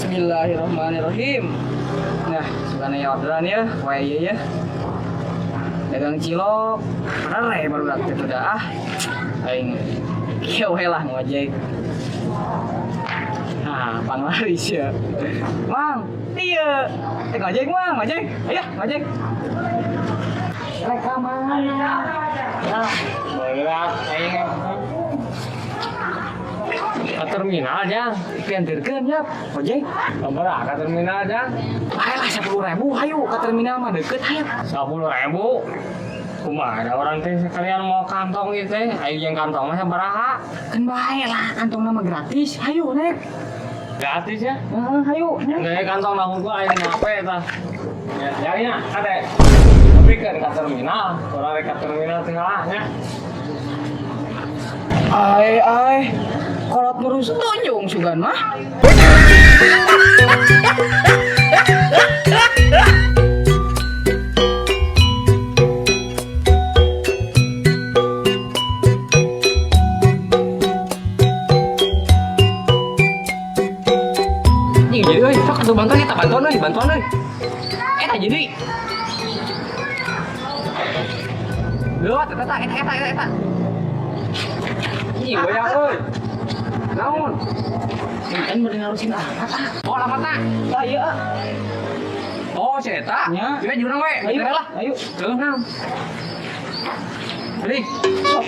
Bismillahirrahmanirrahim. Nah, sebenarnya orderan ya, wah iya ya. Dagang cilok, rare baru dak itu dah. Aing kieu we lah ngojek. Nah, panglaris ya. Mang, iya. Ngojek mang, ngojek. Ayo, ngojek. Reka mana? Ya, berat aing. Ke terminal Jang, piantirkeun ya, ojek. Sabaraha ka terminal Jang? Ayolah 10.000, hayu ke terminal mah deket hayu. 10.000. Kumaha ada orang teh sekalian mau kantong ieu teh, ayo yang kantong mah sabaraha? Kan bae lah, kantongna mah gratis. Hayu nek. Gratis ya? Heeh, hayu. Nek kantong nanggung gua aya ngape tah. Ya, jadinya ade. Tapi kan ke terminal, urang rek ka terminal teh nya. Ai, kolot terus tunjung sugan mah. Nih jadi euy, sok atuh bantuan eta bantuan euy. Eta jadi. Leuat eta. Ih, goyang euy. Naon? Kan beureung ngalusin amat ah. Oh, lamatna. Lah ieu. Oh, si eta. Nya. Kita jurang we. Ayo lah. Ayo. Heuh, naon? Beli. Sok.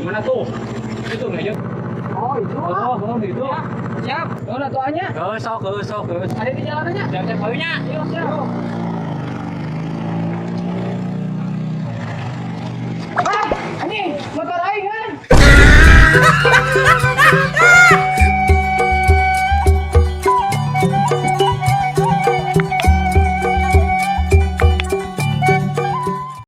Gimana tuh? Itu meja. Oh, itu. Oh, itu. Siap. Mana tuanya? Sok. Ada di jalanannya. Siap bayunya. Yuk, siap. Ini motor